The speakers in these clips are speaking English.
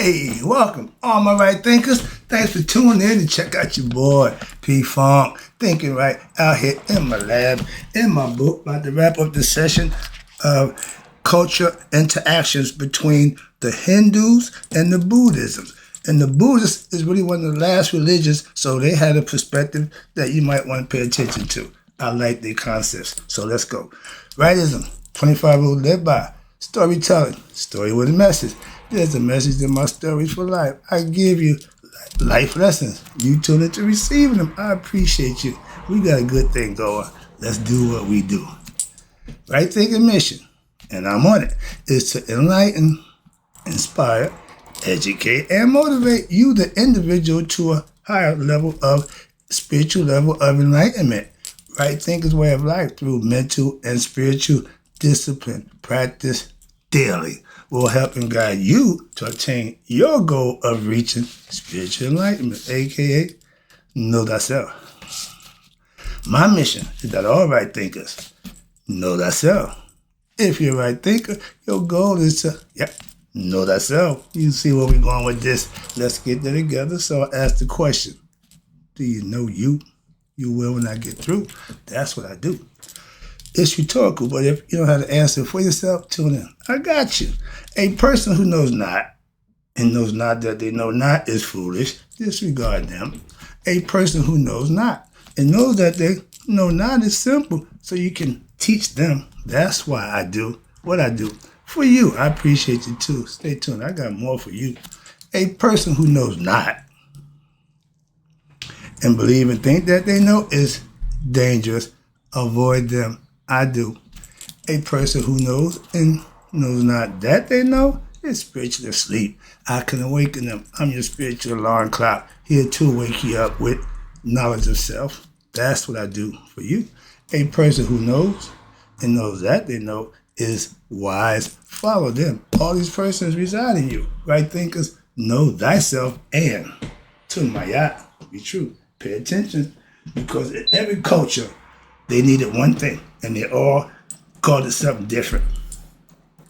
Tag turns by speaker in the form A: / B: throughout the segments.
A: Hey, welcome, all my right thinkers. Thanks for tuning in and check out your boy, P-Funk, Thinking Right, out here in my lab, in my book, about to wrap up the session of culture interactions between the Hindus and the Buddhisms. And the Buddhists is really one of the last religions, so they had a perspective that you might want to pay attention to. I like their concepts, so let's go. Rightism, 25 rules live by. Storytelling, story with a message. There's a message in my stories for life. I give you life lessons. You tune into receiving them. I appreciate you. We got a good thing going. Let's do what we do. Right thinking mission, and I'm on it, is to enlighten, inspire, educate, and motivate you, the individual, to a higher level of spiritual level of enlightenment. Right thinking's way of life through mental and spiritual discipline, practice daily, will help and guide you to attain your goal of reaching spiritual enlightenment, aka know thyself. My mission is that all right thinkers know thyself. If you're a right thinker, your goal is to know thyself. You see where we're going with this. Let's get there together. So I ask the question, do you know you? You will when I get through. That's what I do. It's rhetorical, but if you don't have to answer for yourself, tune in. I got you. A person who knows not, and knows not that they know not, is foolish. Disregard them. A person who knows not, and knows that they know not, is simple, so you can teach them. That's why I do what I do. For you, I appreciate you too. Stay tuned. I got more for you. A person who knows not, and believe and think that they know, is dangerous. Avoid them. I do. A person who knows and knows not that they know is spiritually asleep. I can awaken them. I'm your spiritual alarm clock, here to wake you up with knowledge of self. That's what I do for you. A person who knows and knows that they know is wise. Follow them. All these persons reside in you. Right thinkers, know thyself, and to Maat, be true. Pay attention, because in every culture, they needed one thing, and they all called it something different.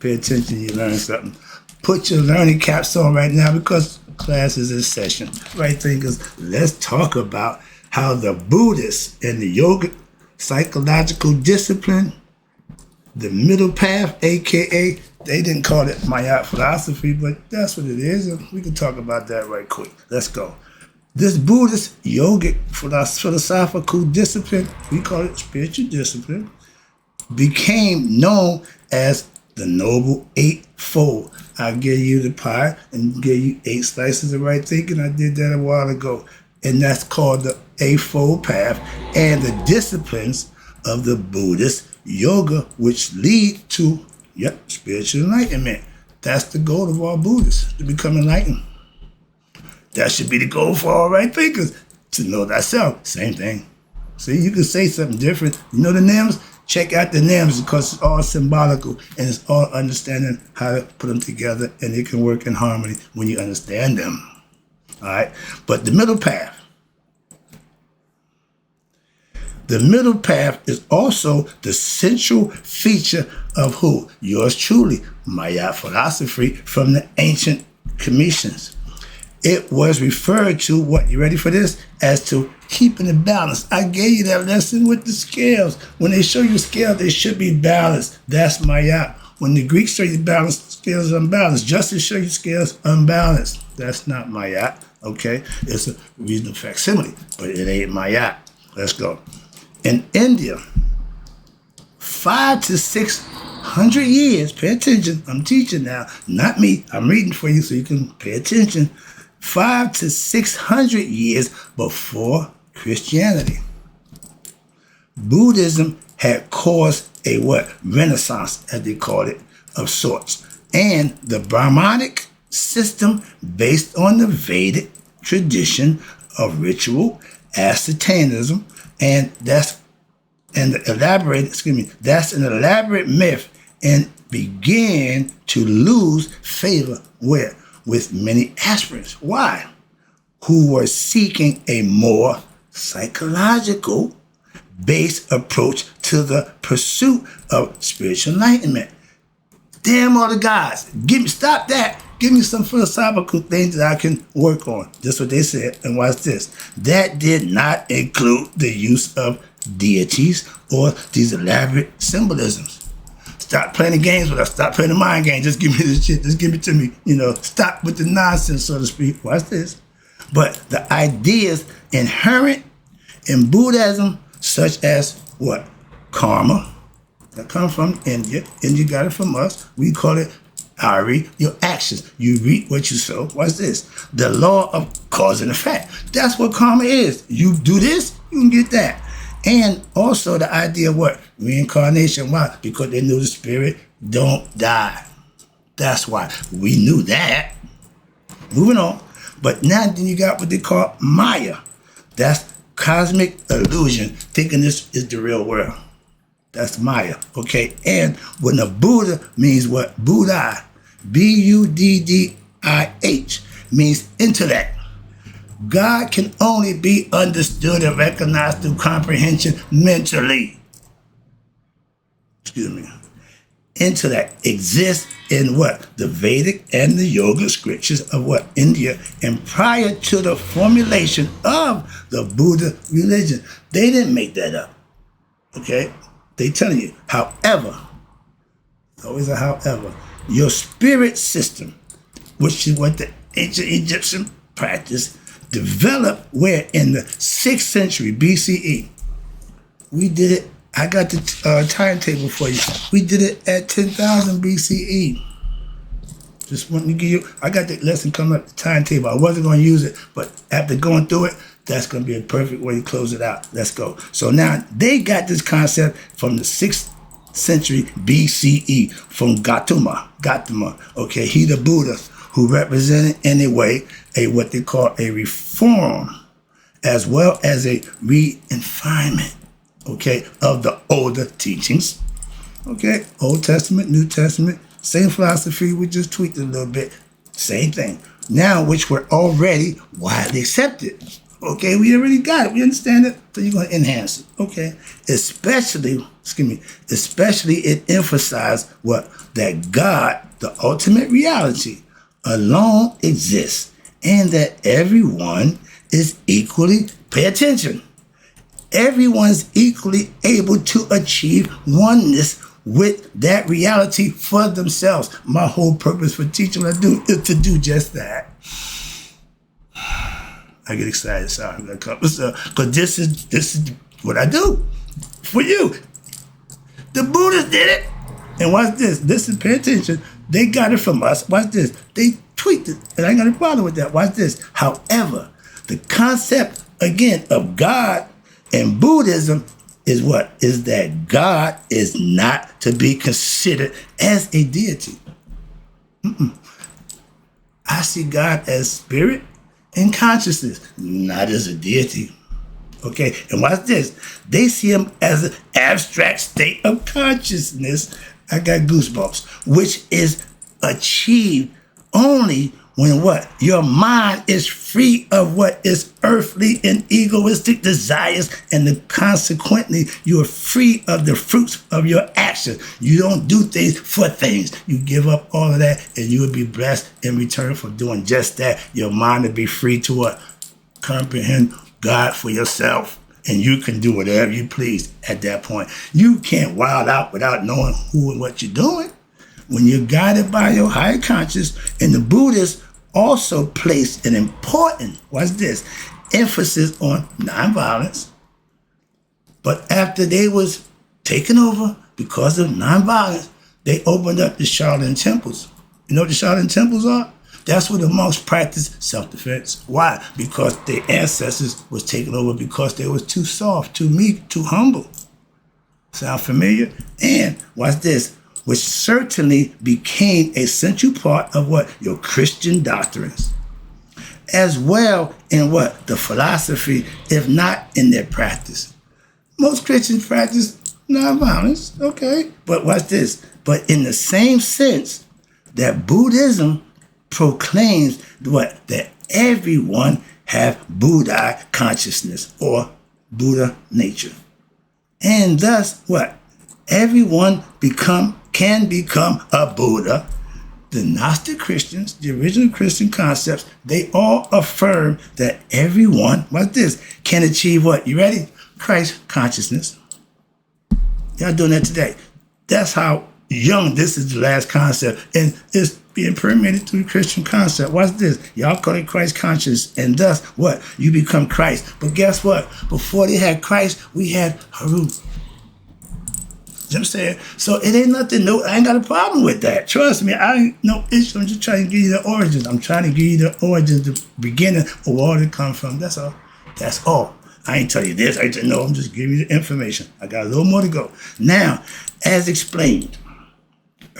A: Pay attention, you learn something. Put your learning caps on right now, because class is in session. Right thinkers, let's talk about how the Buddhists and the yogic psychological discipline, the middle path, aka, they didn't call it Maat philosophy, but that's what it is, and we can talk about that right quick. Let's go. This Buddhist yogic philosophical discipline, we call it spiritual discipline, became known as the Noble Eightfold. I gave you the pie and gave you 8 slices of right thinking. I did that a while ago. And that's called the Eightfold Path and the disciplines of the Buddhist yoga, which lead to spiritual enlightenment. That's the goal of all Buddhists, to become enlightened. That should be the goal for all right thinkers, to know thyself. Same thing. See, you can say something different. You know the names? Check out the names, because it's all symbolical and it's all understanding how to put them together, and it can work in harmony when you understand them. All right? But the middle path. The middle path is also the central feature of who? Yours truly, Maat philosophy from the ancient commissions. It was referred to, what, you ready for this? As to keeping it balanced. I gave you that lesson with the scales. When they show you scales, they should be balanced. That's Maat. When the Greeks show you balanced, scales unbalanced. Justice show you scales unbalanced. That's not Maat, okay? It's a reasonable facsimile, but it ain't Maat. Let's go. In India, 500 to 600 years, pay attention, I'm teaching now, not me, I'm reading for you so you can pay attention. 500 to 600 years before Christianity, Buddhism had caused a renaissance, as they called it, of sorts. And the Brahmanic system, based on the Vedic tradition of ritual asceticism, that's an elaborate myth, and began to lose favor with many aspirants. Why? Who were seeking a more psychological based approach to the pursuit of spiritual enlightenment. Damn all the guys. Stop that. Give me some philosophical things that I can work on. That's what they said. And watch this. That did not include the use of deities or these elaborate symbolisms. Stop playing the games with us. Stop playing the mind game. Just give me this shit. Just give it to me. Stop with the nonsense, so to speak. Watch this. But the ideas inherent in Buddhism, such as what? Karma. That comes from India. India got it from us. We call it Ari, your actions. You reap what you sow. What's this? The law of cause and effect. That's what karma is. You do this, you can get that. And also the idea of what? Reincarnation. Why? Because they knew the spirit don't die. That's why. We knew that. Moving on. But now then you got what they call Maya. That's cosmic illusion, thinking this is the real world. That's Maya, okay? And when the Buddha means what? Buddha, Buddih, means intellect. God can only be understood and recognized through comprehension mentally. Excuse me. Intellect exists in what? The Vedic and the Yoga scriptures of what? India. And prior to the formulation of the Buddha religion. They didn't make that up, okay? They telling you, however, always a however, your spirit system, which is what the ancient Egyptian practice, developed where in the 6th century BCE. We did it, I got the timetable for you. We did it at 10,000 BCE. Just wanting to give you, I got the lesson coming up, the timetable. I wasn't going to use it, but after going through it, that's going to be a perfect way to close it out. Let's go. So now they got this concept from the 6th century BCE from Gautama. Okay, he the Buddha who represented in a way what they call a reform as well as a refinement, okay, of the older teachings. Okay, Old Testament, New Testament, same philosophy, we just tweaked it a little bit. Same thing. Now, which were already widely accepted. Okay, we already got it. We understand it. So you're going to enhance it. Okay. Especially it emphasized what? That God, the ultimate reality, alone exists. And that everyone is equally, pay attention, everyone's equally able to achieve oneness with that reality for themselves. My whole purpose for teaching what I do is to do just that. I get excited, sorry, because this is what I do for you. The Buddhists did it. And watch this. Listen, pay attention. They got it from us. Watch this. They tweaked it. And I ain't going to bother with that. Watch this. However, the concept, again, of God and Buddhism is what? Is that God is not to be considered as a deity. I see God as spirit and consciousness, not as a deity. Okay, and watch this. They see him as an abstract state of consciousness. I got goosebumps, which is achieved only when what? Your mind is free of what is earthly and egoistic desires, and consequently, you are free of the fruits of your actions. You don't do things for things. You give up all of that, and you will be blessed in return for doing just that. Your mind will be free to what? Comprehend God for yourself, and you can do whatever you please at that point. You can't wild out without knowing who and what you're doing. When you're guided by your higher conscious, and the Buddhists also placed an important, watch this, emphasis on nonviolence. But after they was taken over because of nonviolence, they opened up the Shaolin temples. You know what the Shaolin temples are? That's where the monks practiced self-defense. Why? Because their ancestors was taken over because they was too soft, too meek, too humble. Sound familiar? And watch this, which certainly became a central part of what? Your Christian doctrines. As well in what? The philosophy, if not in their practice. Most Christians practice nonviolence, okay? But watch this. But in the same sense that Buddhism proclaims what? That everyone have Buddha consciousness or Buddha nature. And thus what? Everyone can become a Buddha the Gnostic Christians, the original Christian concepts, they all affirm that everyone, what's this, can achieve what? You ready? Christ consciousness. Y'all doing that today. That's how young this is, the last concept. And it's being permeated through the Christian concept. Watch this. Y'all call it Christ conscious. And thus, what? You become Christ. But guess what? Before they had Christ, we had Haru. You know what I'm saying? So it ain't nothing new. I ain't got a problem with that. Trust me, I ain't no issue. I'm just trying to give you the origins. I'm trying to give you the origins, the beginning of where all it come from. That's all. That's all. I ain't tell you this. I just know I'm just giving you the information. I got a little more to go. Now, as explained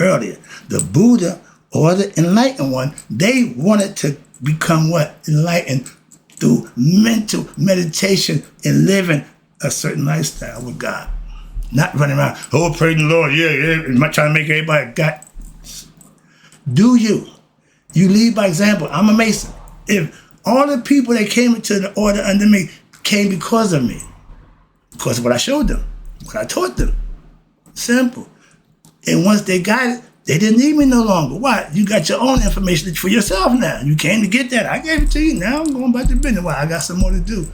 A: earlier, the Buddha or the enlightened one, they wanted to become what? Enlightened through mental meditation and living a certain lifestyle with God. Not running around, oh, praise the Lord, yeah, I'm not trying to make everybody got. Do you? You lead by example. I'm a Mason. If all the people that came into the order under me came because of me, because of what I showed them, what I taught them. Simple. And once they got it, they didn't need me no longer. Why? You got your own information for yourself now. You came to get that. I gave it to you. Now I'm going back to business. Why? I got some more to do.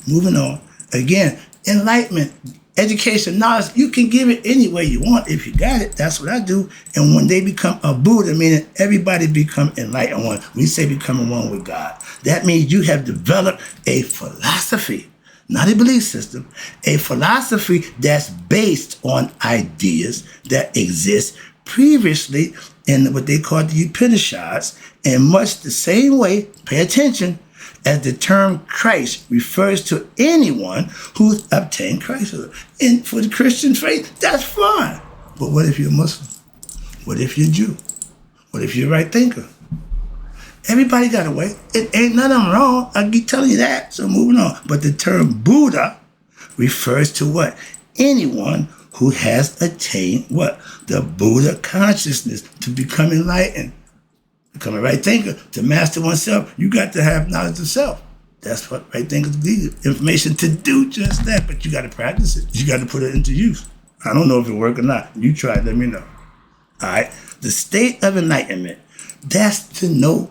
A: Moving on. Again, enlightenment. Education, knowledge, you can give it any way you want if you got it. That's what I do. And when they become a Buddha, meaning everybody become enlightened one, we say becoming one with God. That means you have developed a philosophy, not a belief system, a philosophy that's based on ideas that exist previously in what they call the Upanishads, in much the same way, pay attention, as the term Christ refers to anyone who's obtained Christhood. And for the Christian faith, that's fine. But what if you're Muslim? What if you're Jew? What if you're a right thinker? Everybody got a way. It ain't none of them wrong. I keep telling you that. So moving on. But the term Buddha refers to what? Anyone who has attained what? The Buddha consciousness to become enlightened. Become a right thinker. To master oneself, you got to have knowledge of self. That's what right thinkers need. Information to do just that, but you got to practice it. You got to put it into use. I don't know if it works or not. You try it, let me know. All right? The state of enlightenment, that's to know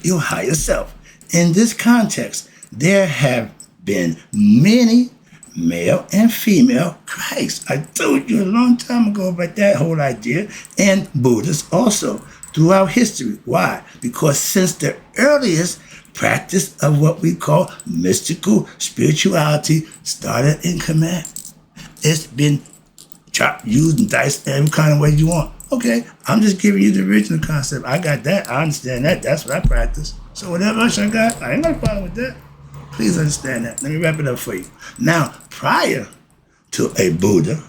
A: your higher self. In this context, there have been many male and female Christ. I told you a long time ago about that whole idea. And Buddhists also throughout history. Why? Because since the earliest practice of what we call mystical spirituality started in command, it's been chopped, used, and diced every kind of way you want. Okay, I'm just giving you the original concept. I got that. I understand that. That's what I practice. So whatever else I got, I ain't got a problem with that. Please understand that. Let me wrap it up for you. Now, prior to a Buddha,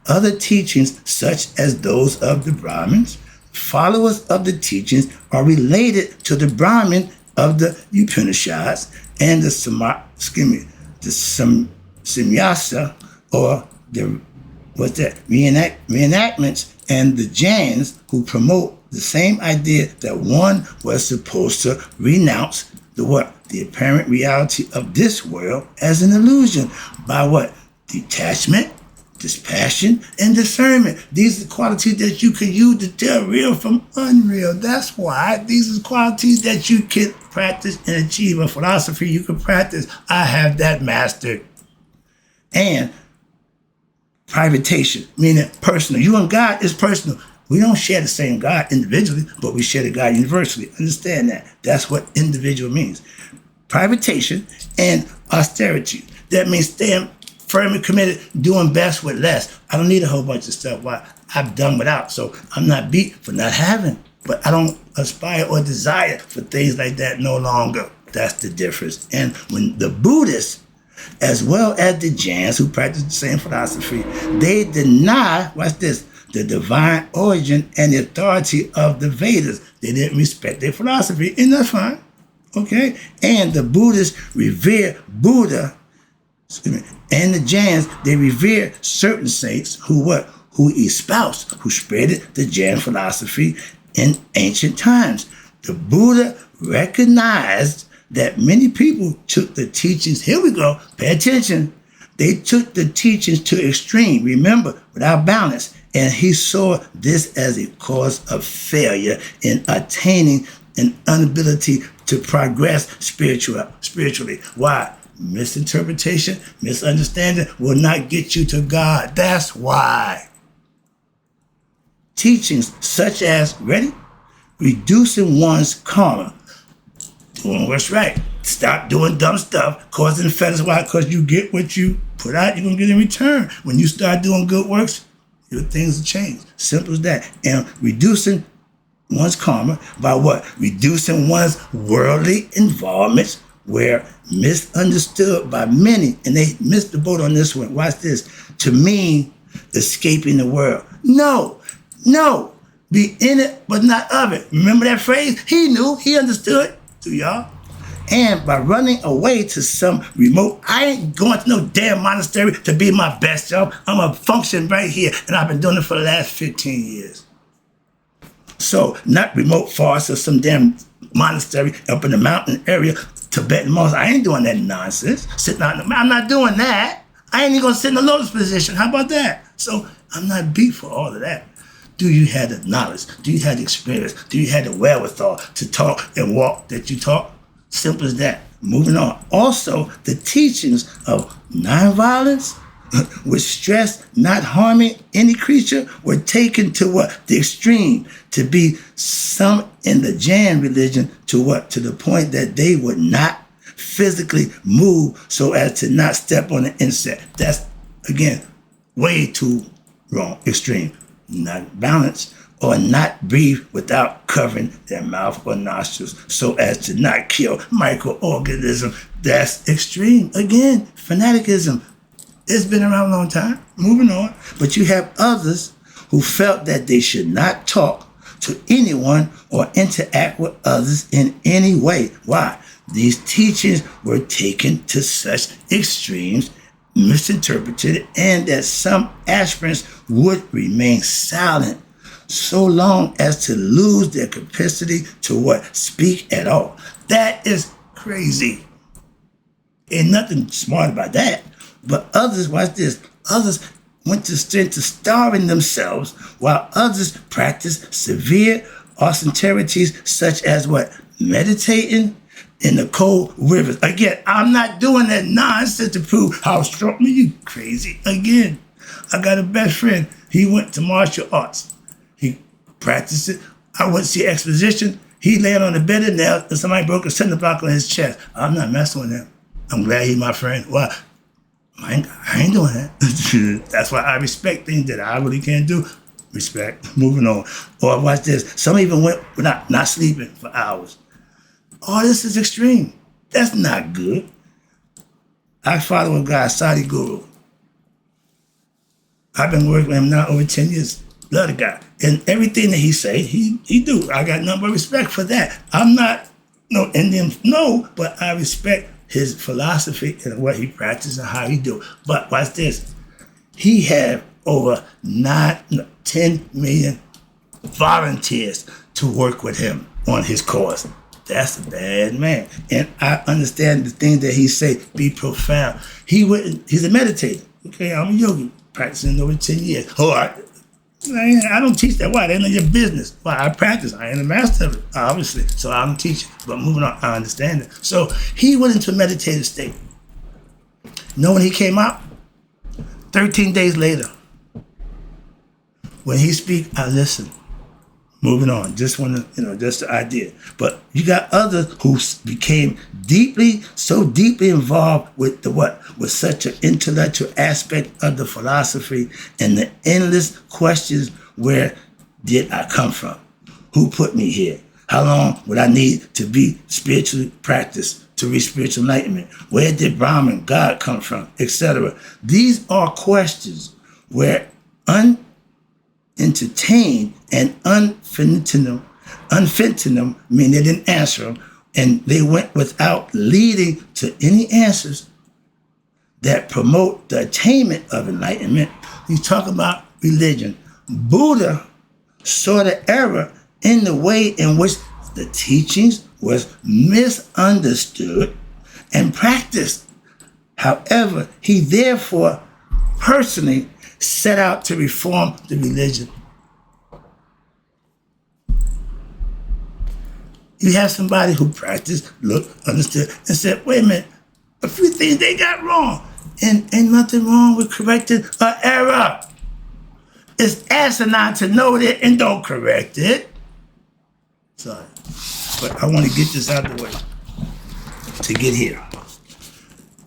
A: other teachings such as those of the Brahmins, followers of the teachings are related to the Brahmin of the Upanishads and the Samyasa, or the reenactments, and the Jains, who promote the same idea that one was supposed to renounce the what? The apparent reality of this world as an illusion by what? Detachment, dispassion, and discernment. These are qualities that you can use to tell real from unreal. That's why these are qualities that you can practice and achieve. A philosophy you can practice. I have that mastered. And privatation, meaning personal. You and God is personal. We don't share the same God individually, but we share the God universally. Understand that. That's what individual means. Privatation and austerity. That means staying firm and committed, doing best with less. I don't need a whole bunch of stuff. Why? I've done without. So I'm not beat for not having. But I don't aspire or desire for things like that no longer. That's the difference. And when the Buddhists, as well as the Jains, who practice the same philosophy, they deny, watch this, the divine origin and the authority of the Vedas. They didn't respect their philosophy, and that's fine. Okay? And the Buddhists revere Buddha, and the Jains, they revere certain saints who espoused, who spread the Jain philosophy in ancient times. The Buddha recognized that many people took the teachings, here we go, pay attention, they took the teachings to extreme, remember, without balance, And he saw this as a cause of failure in attaining an inability to progress spiritually. Why? Misinterpretation, misunderstanding will not get you to God. That's why. Teachings such as, ready? Reducing one's karma, doing what's right. Stop doing dumb stuff, causing fetters. Why? Because you get what you put out, you're going to get in return. When you start doing good works, your things will change. Simple as that. And reducing one's karma by what? Reducing one's worldly involvements where misunderstood by many, and they missed the boat on this one. Watch this. To mean escaping the world. No. Be in it, but not of it. Remember that phrase? He knew, he understood. Do y'all? And by running away to some remote, I ain't going to no damn monastery to be my best job. I'm going to function right here. And I've been doing it for the last 15 years. So, not remote forest or some damn monastery up in the mountain area, Tibetan monks. I ain't doing that nonsense. Sitting out in the mountain. I'm not doing that. I ain't even going to sit in the lotus position. How about that? So, I'm not beat for all of that. Do you have the knowledge? Do you have the experience? Do you have the wherewithal to talk and walk that you talk? Simple as that. Moving on. Also, the teachings of nonviolence, which stress not harming any creature, were taken to what? The extreme. To be some in the Jain religion to what? To the point that they would not physically move so as to not step on an insect. That's, again, way too wrong. Extreme. Not balanced, or not breathe without covering their mouth or nostrils so as to not kill microorganisms. That's extreme. Again, fanaticism. It's been around a long time. Moving on. But you have others who felt that they should not talk to anyone or interact with others in any way. Why? These teachings were taken to such extremes, misinterpreted, and that some aspirants would remain silent so long as to lose their capacity to what? Speak at all. That is crazy. Ain't nothing smart about that. But others, watch this, others went to strength to starving themselves while others practiced severe austerities such as what? Meditating in the cold rivers. Again, I'm not doing that nonsense to prove how strong. You crazy. Again, I got a best friend. He went to martial arts. He practiced it. I went to see exposition. He laying on the bed and nails and somebody broke a cinder block on his chest. I'm not messing with him. I'm glad he's my friend. Why? I ain't doing that. That's why I respect things that I really can't do. Respect. Moving on. Or watch this. Some even went without not sleeping for hours. All this is extreme. That's not good. I follow a guy, Sadhguru. I've been working with him now over 10 years. Love the guy. And everything that he say, he do. I got nothing but respect for that. I'm not no Indian, no, but I respect his philosophy and what he practices and how he do. But watch this. He had over 10 million volunteers to work with him on his cause. That's a bad man. And I understand the things that he say be profound. He's a meditator. Okay, I'm a yogi, practicing over 10 years. Oh, I don't teach that. Why? That ain't your business. Why? I practice. I ain't a master of it, obviously. So I don't teach it. But moving on, I understand it. So he went into a meditative state. When he came out? 13 days later. When he speak, I listen. Moving on. Just want to, just the idea. But you got others who became so deeply involved with with such an intellectual aspect of the philosophy and the endless questions: where did I come from? Who put me here? How long would I need to be spiritually practiced to reach spiritual enlightenment? Where did Brahman, God, come from? Etc. These are questions where entertained and unfinitum, mean they didn't answer them, and they went without leading to any answers that promote the attainment of enlightenment. He's talking about religion. Buddha saw the error in the way in which the teachings was misunderstood and practiced. However, he therefore personally set out to reform the religion. You have somebody who practiced, looked, understood, and said, wait a minute, a few things they got wrong. And ain't nothing wrong with correcting an error. It's asinine to know that and don't correct it. Sorry. But I want to get this out of the way to get here.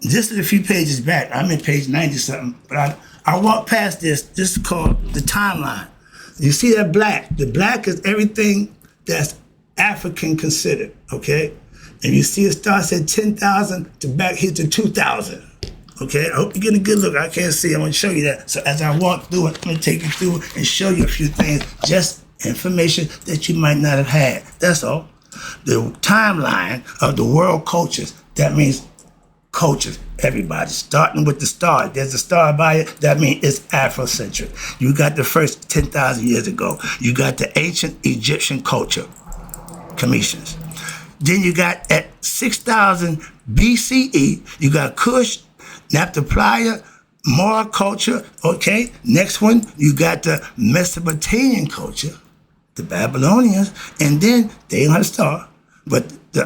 A: This is a few pages back. I'm in page 90-something, but I walked past this. This is called the timeline. You see that black? The black is everything that's African considered, okay? And you see it starts at 10,000 to back here to 2,000. Okay, I hope you're getting a good look. I can't see. I'm going to show you that. So as I walk through it, I'm going to take you through it and show you a few things, just information that you might not have had. That's all. The timeline of the world cultures, that means cultures, everybody, starting with the star. There's a star by it. That means it's Afrocentric. You got the first 10,000 years ago. You got the ancient Egyptian culture, Commissions. Then you got at 6,000 BCE, you got Kush, Naphtalian, Mora culture, okay? Next one, you got the Mesopotamian culture, the Babylonians, and then they didn't have a star, but the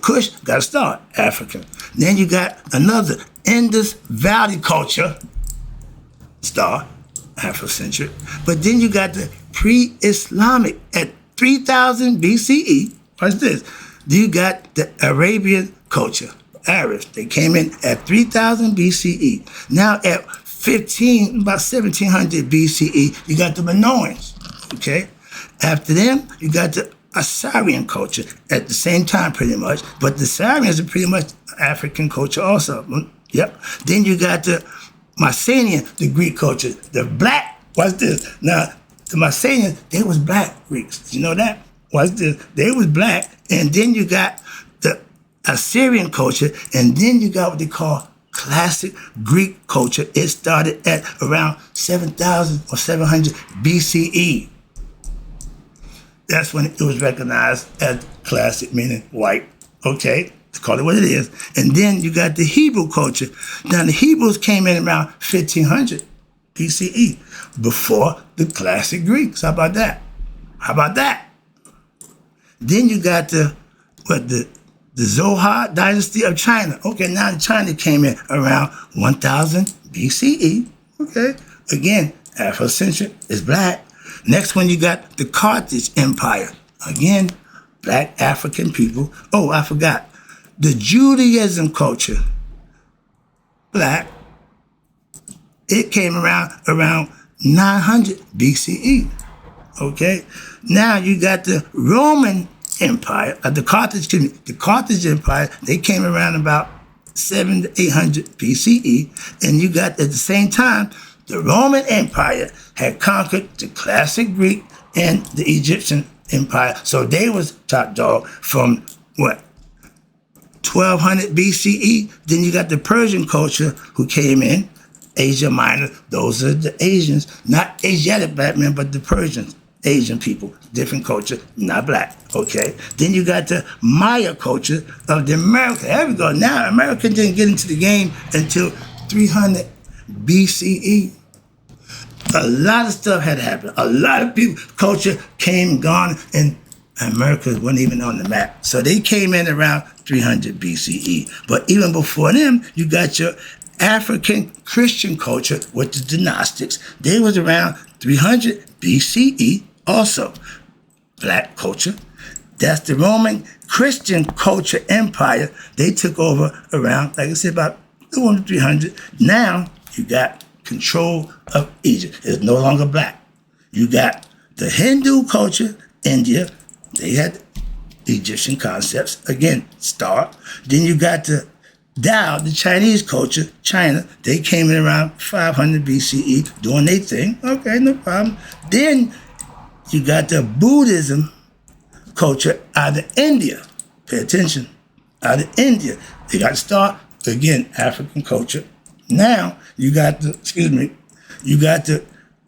A: Kush got a star, African. Then you got another Indus Valley culture, star, Afrocentric. But then you got the pre-Islamic at 3000 BCE. What's this? You got the Arabian culture, Arabs. They came in at 3000 BCE. Now at about 1700 BCE, you got the Minoans, okay? After them, you got the Assyrian culture at the same time pretty much, but the Assyrians are pretty much African culture also. Yep. Then you got the Mycenaean, the Greek culture, the black, what's this? Now, the Mycenaeans, they was black Greeks. Did you know that? What's this? They was black, and then you got the Assyrian culture, and then you got what they call classic Greek culture. It started at around 7,000 or 700 BCE. That's when it was recognized as classic, meaning white. Okay, let's call it what it is. And then you got the Hebrew culture. Now the Hebrews came in around 1500 BCE, before the classic Greeks. How about that? How about that? Then you got the Zohar dynasty of China. Okay, now China came in around 1000 BCE. Okay, again, Afrocentric is black. Next one, you got the Carthage Empire. Again, black African people. Oh, I forgot. The Judaism culture, black. It came around 900 BCE. Okay, now you got the Roman Empire, the Carthage Empire. They came around about 700 to 800 BCE, and you got at the same time the Roman Empire had conquered the classic Greek and the Egyptian Empire. So they was top dog from what? 1200 BCE. Then you got the Persian culture who came in, Asia Minor. Those are the Asians, not Asiatic black men, but the Persians, Asian people, different culture, not black, okay? Then you got the Maya culture of the America. There we go. Now, America didn't get into the game until 300 BCE. A lot of stuff had happened. A lot of people, culture came and gone, and America wasn't even on the map. So they came in around 300 BCE. But even before them, you got your African Christian culture with the Gnostics. They was around 300 BCE also. Black culture. That's the Roman Christian culture empire. They took over around, like I said, about 300. Now you got control of Egypt. It's no longer black. You got the Hindu culture, India. They had Egyptian concepts. Again, star. Then you got the Tao, the Chinese culture, China. They came in around 500 BCE doing their thing. Okay, no problem. Then you got the Buddhism culture out of India. Pay attention. Out of India. They got to start, again, African culture. Now, you got the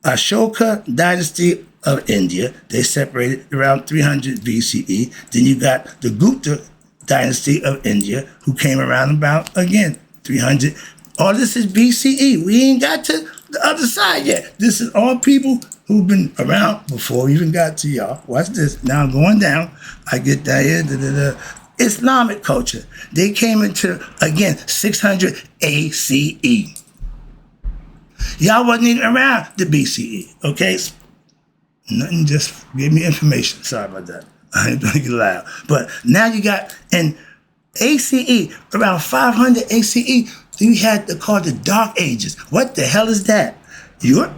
A: Ashoka dynasty of India. They separated around 300 BCE. Then you got the Gupta dynasty of India, who came around about, again, 300. All this is BCE. We ain't got to the other side yet. This is all people who've been around before we even got to y'all. Watch this. Now I'm going down. I get down here. Islamic culture. They came into, again, 600 ACE. Y'all wasn't even around the BCE, okay? Nothing, just give me information. Sorry about that. I ain't gonna get loud. But now you got in ACE, around 500 ACE, you had called the Dark Ages. What the hell is that? Europe?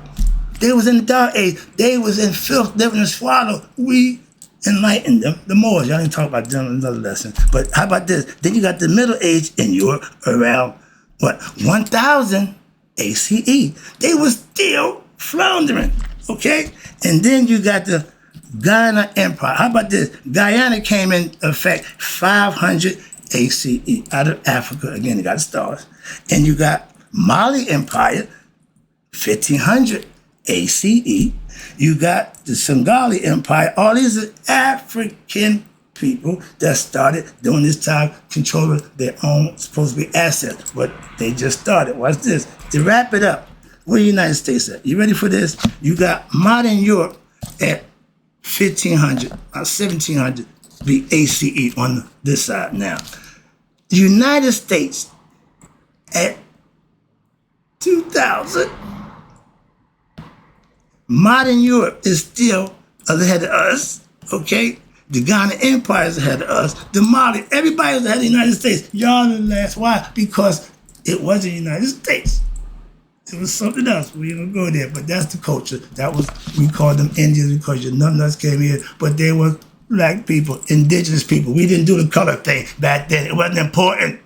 A: They was in the Dark Age. They was in filth. They were in swallow. We enlightened them. The Moors. Y'all didn't talk about them in another lesson. But how about this? Then you got the Middle Age in Europe around, 1000 ACE. They was still floundering, okay? And then you got the Guyana Empire. How about this? Guyana came in effect 500 ACE out of Africa. Again, they got stars. And you got Mali Empire, 1500 ACE. You got the Sengali Empire. All these are African people that started during this time controlling their own supposed to be assets. But they just started. Watch this. To wrap it up, where the United States at? You ready for this? You got modern Europe at 1500, 1700 be ACE on this side now. The United States at 2000. Modern Europe is still ahead of us, okay? The Ghana Empire is ahead of us. The Mali, everybody was ahead of the United States. Y'all the last. Why? Because it wasn't the United States. It was something else. We ain't gonna go there, but that's the culture. That was, we called them Indians because none of us came here, but they were black people, indigenous people. We didn't do the color thing back then. It wasn't important.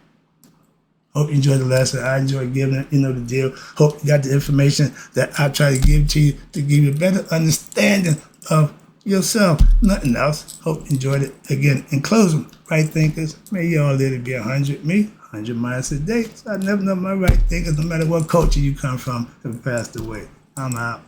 A: Hope you enjoyed the lesson. I enjoyed giving it, the deal. Hope you got the information that I try to give to you to give you a better understanding of yourself. Nothing else. Hope you enjoyed it. Again, in closing, right thinkers, may you all let it be 100. Me, 100 miles a day. So I never know my right thinkers, no matter what culture you come from, have passed away. I'm out.